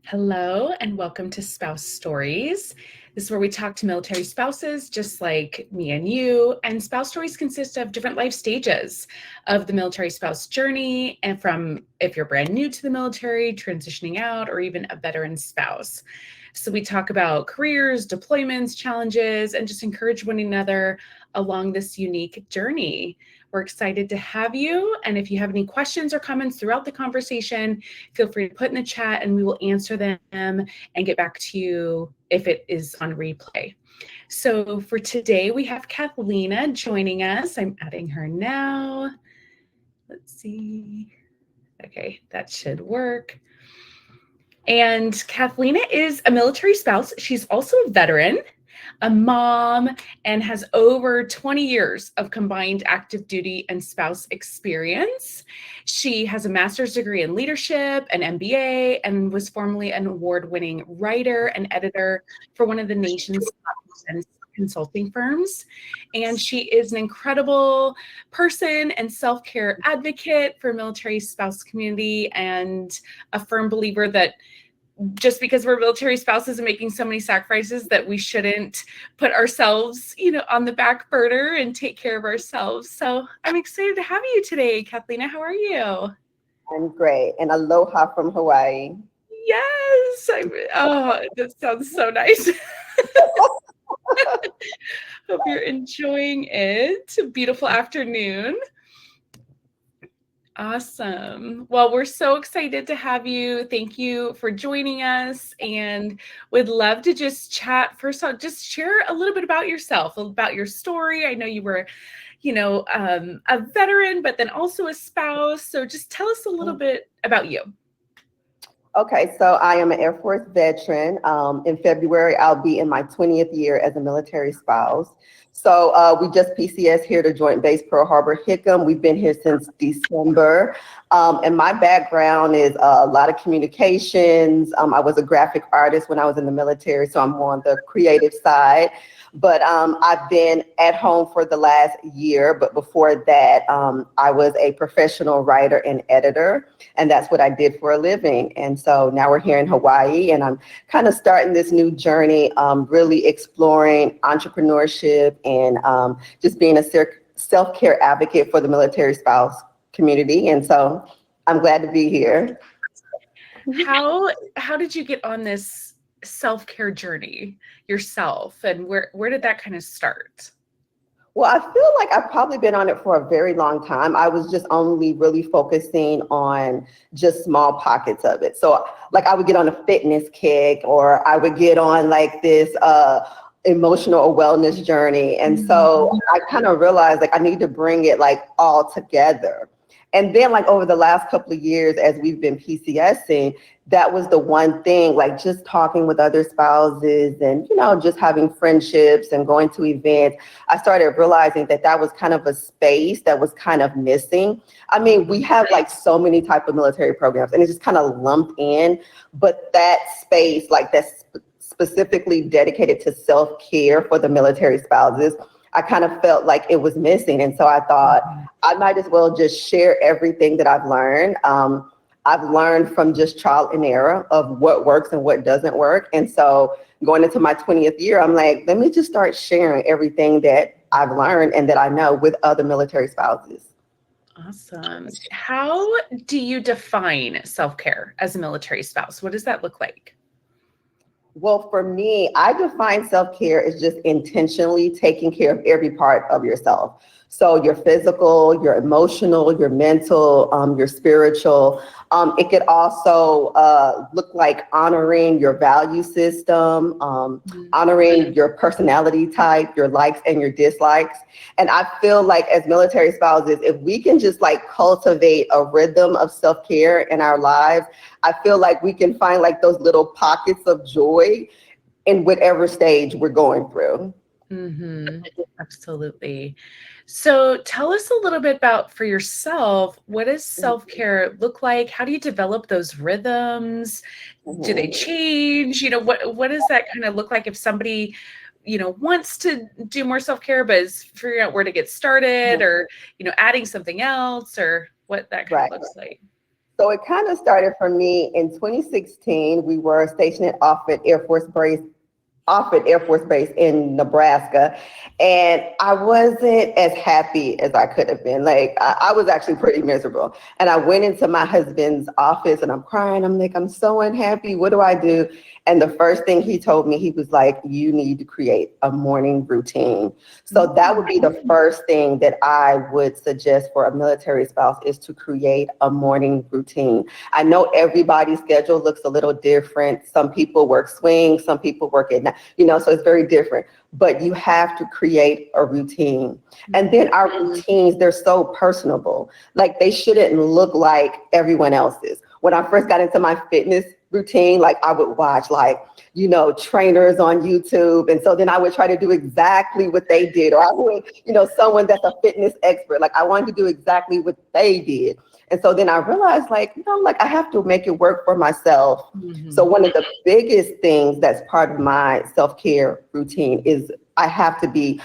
Hello and welcome to Spouse Stories. This is where we talk to military spouses just like me and you. And spouse stories consist of different life stages of the military spouse journey, and from if you're brand new to the military, transitioning out, or even a veteran spouse. So we talk about careers, deployments, challenges, and just encourage one another along this unique journey. We're excited to have you. And if you have any questions or comments throughout the conversation, feel free to put in the chat and we will answer them and get back to you if it is on replay. So for today, we have Kathleena joining us. I'm adding her now. Let's see. Okay, that should work. And Kathleena is a military spouse. She's also a veteran, a mom, and has over 20 years of combined active duty and spouse experience. She has a master's degree in leadership, an MBA, and was formerly an award-winning writer and editor for one of the nation's top consulting firms. And she is an incredible person and self-care advocate for military spouse community, and a firm believer that just because we're military spouses and making so many sacrifices, that we shouldn't put ourselves, on the back burner and take care of ourselves. So I'm excited to have you today, Kathleena. How are you? I'm great. And aloha from Hawaii. Yes. That sounds so nice. Hope you're enjoying it. Beautiful afternoon. Awesome. Well, we're so excited to have you. Thank you for joining us, and would love to just chat. First off, just share a little bit about yourself, about your story. I know you were, a veteran, but then also a spouse. So just tell us a little bit about you. Okay, so I am an Air Force veteran. In February, I'll be in my 20th year as a military spouse. So we just PCS here to Joint Base Pearl Harbor Hickam. We've been here since December. And my background is a lot of communications. I was a graphic artist when I was in the military, so I'm more on the creative side. But I've been at home for the last year. But before that, I was a professional writer and editor, and that's what I did for a living. And so now we're here in Hawaii, and I'm kind of starting this new journey, really exploring entrepreneurship and just being a self-care advocate for the military spouse community. And so I'm glad to be here. How did you get on this self-care journey yourself, and where did that kind of start? Well, I feel like I've probably been on it for a very long time. I was just only really focusing on just small pockets of it. So like I would get on a fitness kick, or I would get on like this emotional wellness journey. And so I kind of realized like I need to bring it like all together. And then like over the last couple of years, as we've been PCSing, that was the one thing, like just talking with other spouses and, just having friendships and going to events. I started realizing that that was kind of a space that was kind of missing. I mean, we have like so many type of military programs and it's just kind of lumped in, but that space, like that's specifically dedicated to self-care for the military spouses, I kind of felt like it was missing. And so I thought I might as well just share everything that I've learned. I've learned from just trial and error of what works and what doesn't work. And so going into my 20th year, I'm like, let me just start sharing everything that I've learned and that I know with other military spouses. Awesome. How do you define self-care as a military spouse? What does that look like? Well, for me, I define self-care as just intentionally taking care of every part of yourself. So your physical, your emotional, your mental, your spiritual. It could also look like honoring your value system, honoring your personality type, your likes and your dislikes. And I feel like as military spouses, if we can just like cultivate a rhythm of self-care in our lives, I feel like we can find like those little pockets of joy in whatever stage we're going through. Mm-hmm. Absolutely. So tell us a little bit about, for yourself, what does self-care look like? How do you develop those rhythms? Do they change? What does that kind of look like if somebody, wants to do more self-care, but is figuring out where to get started, or, adding something else, or what that kind of looks like? So it kind of started for me in 2016. We were stationed at Offutt Air Force Base in Nebraska. And I wasn't as happy as I could have been. Like, I was actually pretty miserable. And I went into my husband's office and I'm crying. I'm like, I'm so unhappy. What do I do? And the first thing he told me, he was like, you need to create a morning routine. So that would be the first thing that I would suggest for a military spouse, is to create a morning routine. I know everybody's schedule looks a little different. Some people work swing, some people work at night, so it's very different. But you have to create a routine. And then our routines, they're so personable. Like, they shouldn't look like everyone else's. When I first got into my fitness routine, like, I would watch trainers on YouTube. And so then I would try to do exactly what they did, or I would, someone that's a fitness expert, like I wanted to do exactly what they did. And so then I realized, I have to make it work for myself. Mm-hmm. So one of the biggest things that's part of my self-care routine is I have to be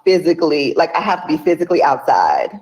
physically outside.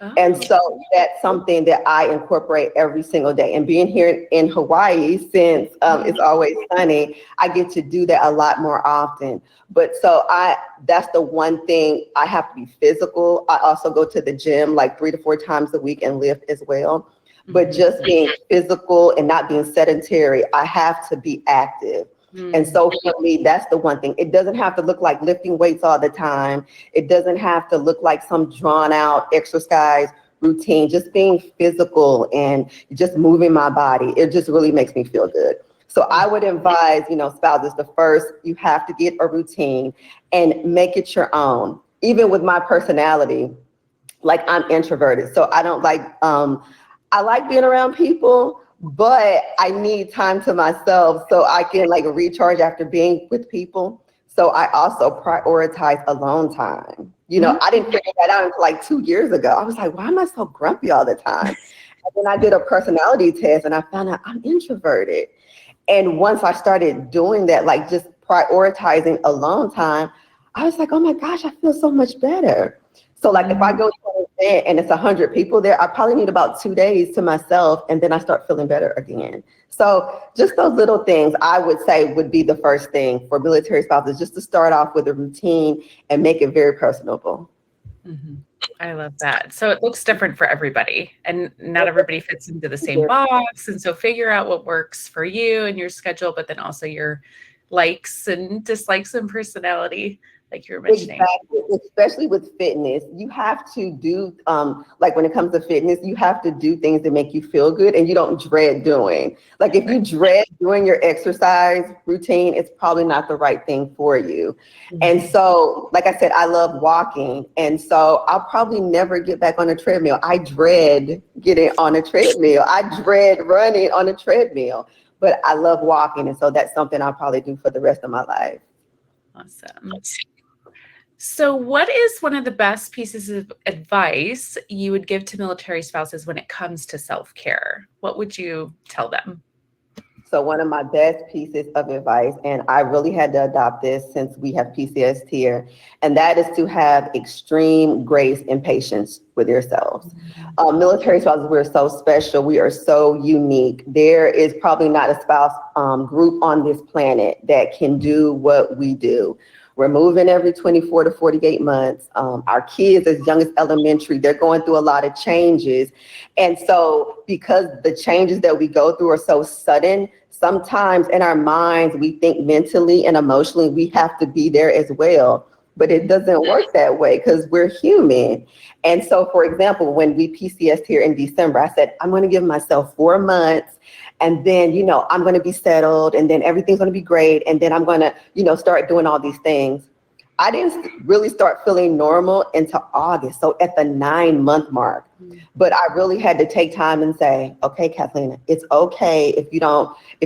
Oh. And so that's something that I incorporate every single day. And being here in Hawaii, since it's always sunny, I get to do that a lot more often. But that's the one thing. I have to be physical. I also go to the gym like 3 to 4 times a week and lift as well. But just being physical and not being sedentary, I have to be active. And so for me, that's the one thing. It doesn't have to look like lifting weights all the time. It doesn't have to look like some drawn out exercise routine. Just being physical and just moving my body, it just really makes me feel good. So I would advise, spouses, you have to get a routine and make it your own. Even with my personality, like, I'm introverted, so I don't I like being around people, but I need time to myself so I can recharge after being with people. So I also prioritize alone time. I didn't figure that out until 2 years ago. I was like, why am I so grumpy all the time? And then I did a personality test and I found out I'm introverted. And once I started doing that, just prioritizing alone time, I was like, oh my gosh, I feel so much better. So if I go to an event and it's 100 people there, I probably need about 2 days to myself, and then I start feeling better again. So just those little things I would say would be the first thing for military spouses, just to start off with a routine and make it very personable. Mm-hmm. I love that. So it looks different for everybody, and not everybody fits into the same box. And so figure out what works for you and your schedule, but then also your likes and dislikes and personality, like you were mentioning. Exactly. Especially with fitness, you have to do, when it comes to fitness, you have to do things that make you feel good and you don't dread doing. If you dread doing your exercise routine, it's probably not the right thing for you. Mm-hmm. And so, like I said, I love walking. And so I'll probably never get back on a treadmill. I dread getting on a treadmill. I dread running on a treadmill, but I love walking. And so that's something I'll probably do for the rest of my life. Awesome. So what is one of the best pieces of advice you would give to military spouses when it comes to self-care? What would you tell them? So one of my best pieces of advice, and I really had to adopt this since we have PCS here, and that is to have extreme grace and patience with yourselves. Military spouses, we're so special. We are so unique. There is probably not a spouse group on this planet that can do what we do. We're moving every 24 to 48 months. Our kids, as young as elementary, they're going through a lot of changes. And so because the changes that we go through are so sudden, sometimes in our minds, we think mentally and emotionally, we have to be there as well. But it doesn't work that way because we're human. And so, for example, when we PCS'd here in December, I said, I'm going to give myself 4 months. And then, I'm going to be settled, and then everything's going to be great. And then I'm going to, start doing all these things. I didn't really start feeling normal until August. So at the 9-month mark, but I really had to take time and say, okay, Kathleena, it's okay if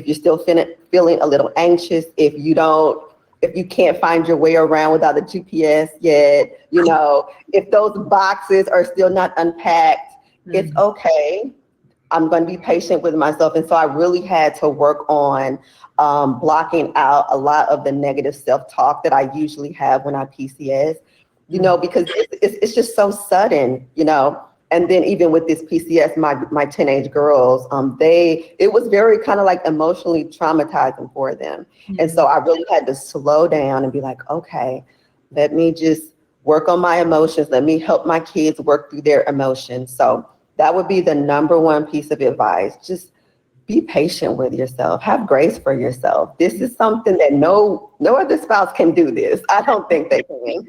you're still feeling a little anxious, if you can't find your way around without a GPS yet, if those boxes are still not unpacked, it's okay. I'm going to be patient with myself. And so I really had to work on blocking out a lot of the negative self-talk that I usually have when I PCS, because it's just so sudden, And then even with this PCS, my teenage girls, it was very kind of like emotionally traumatizing for them. And so I really had to slow down and be like, okay, let me just work on my emotions. Let me help my kids work through their emotions. So that would be the number one piece of advice. Just be patient with yourself. Have grace for yourself. This is something that no other spouse can do this. I don't think they can.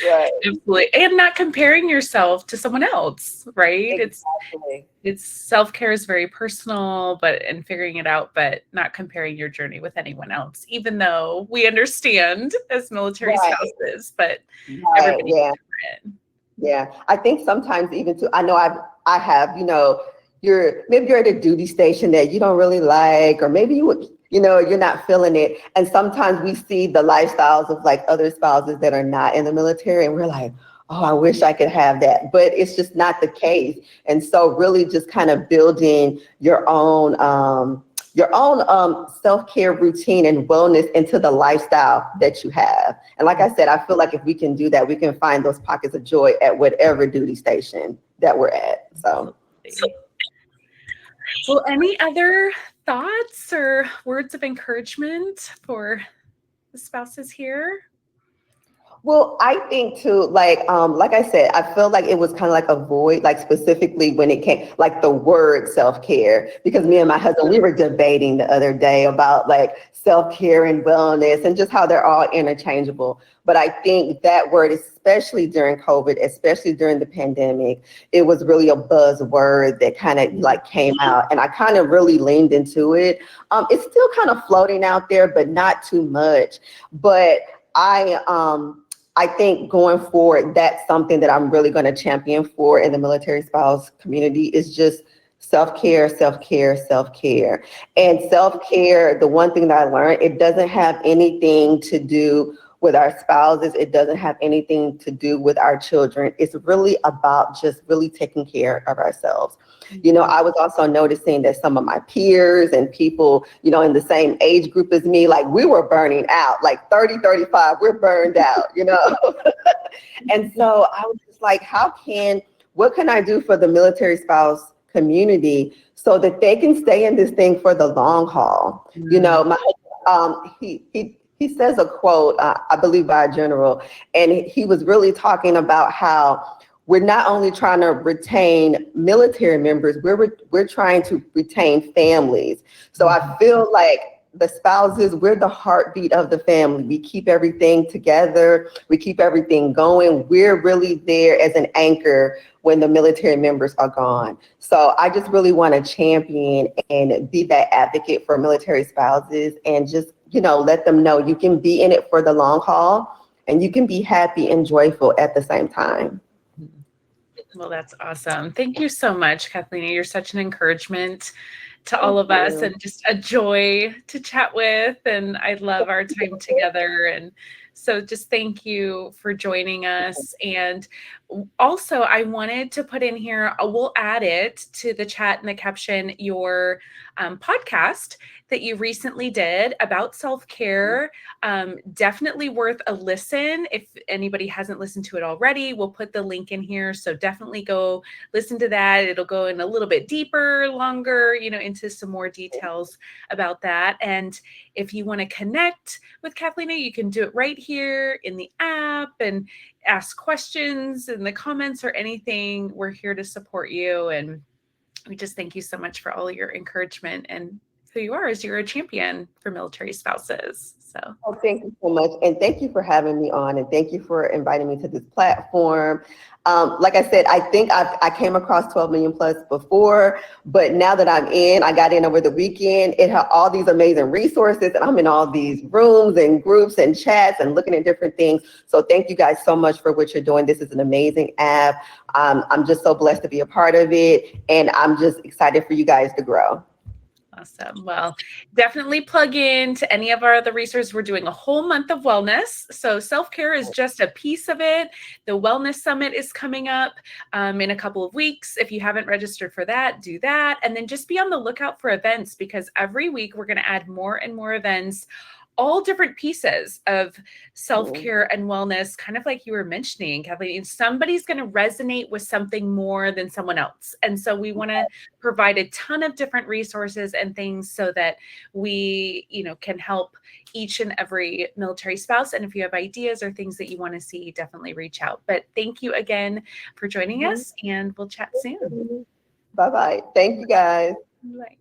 Right. Absolutely. And not comparing yourself to someone else, right? Exactly. It's self-care is very personal, and figuring it out, but not comparing your journey with anyone else, even though we understand as military Right. spouses, but Right. everybody's Yeah. different. Yeah. I think sometimes even too, I know I have, maybe you're at a duty station that you don't really like, or maybe you're not feeling it. And sometimes we see the lifestyles of like other spouses that are not in the military, and we're like, oh, I wish I could have that, but it's just not the case. And so really just kind of building your own self-care routine and wellness into the lifestyle that you have. And like I said, I feel like if we can do that, we can find those pockets of joy at whatever duty station that we're at. So. Well, any other thoughts or words of encouragement for the spouses here? Well, I think too, like I said, I feel like it was kind of like a void, like specifically when it came, like the word self-care, because me and my husband, we were debating the other day about like self-care and wellness and just how they're all interchangeable. But I think that word, especially during COVID, especially during the pandemic, it was really a buzzword that kind of like came out, and I kind of really leaned into it. It's still kind of floating out there, but not too much. But I think going forward, that's something that I'm really going to champion for in the military spouse community is just self-care, self-care, self-care. And self-care, the one thing that I learned, it doesn't have anything to do with our spouses. It doesn't have anything to do with our children. It's really about just really taking care of ourselves. I was also noticing that some of my peers and people, in the same age group as me, like we were burning out, like 30, 35, we're burned out. And so I was just like, what can I do for the military spouse community so that they can stay in this thing for the long haul? He says a quote, I believe by a general, and he was really talking about how we're not only trying to retain military members, we're trying to retain families. So I feel like the spouses, we're the heartbeat of the family. We keep everything together. We keep everything going. We're really there as an anchor when the military members are gone. So I just really want to champion and be that advocate for military spouses and just, let them know you can be in it for the long haul and you can be happy and joyful at the same time. Well, that's awesome. Thank you so much, Kathleena. You're such an encouragement to all of us and just a joy to chat with. And I love our time together. And so just thank you for joining us. And also, I wanted to put in here, we'll add it to the chat and the caption, your podcast that you recently did about self-care. Definitely worth a listen. If anybody hasn't listened to it already, we'll put the link in here. So definitely go listen to that. It'll go in a little bit deeper, longer, into some more details about that. And if you want to connect with Kathleena, you can do it right here in the app and ask questions in the comments or anything. We're here to support you. And we just thank you so much for all your encouragement and who you are as you're a champion for military spouses. So thank you so much. And thank you for having me on. And thank you for inviting me to this platform. Like I said, I think I came across 12 Million Plus before, but now that I got in over the weekend, it had all these amazing resources and I'm in all these rooms and groups and chats and looking at different things. So thank you guys so much for what you're doing. This is an amazing app. I'm just so blessed to be a part of it. And I'm just excited for you guys to grow. Awesome. Well, definitely plug in to any of our other resources. We're doing a whole month of wellness. So self-care is just a piece of it. The Wellness Summit is coming up in a couple of weeks. If you haven't registered for that, do that. And then just be on the lookout for events because every week we're going to add more and more events all different pieces of self-care and wellness, kind of like you were mentioning, Kathleen. Somebody's going to resonate with something more than someone else. And so we want to provide a ton of different resources and things so that we, can help each and every military spouse. And if you have ideas or things that you want to see, definitely reach out. But thank you again for joining us, and we'll chat soon. Bye-bye. Thank you, guys. Bye.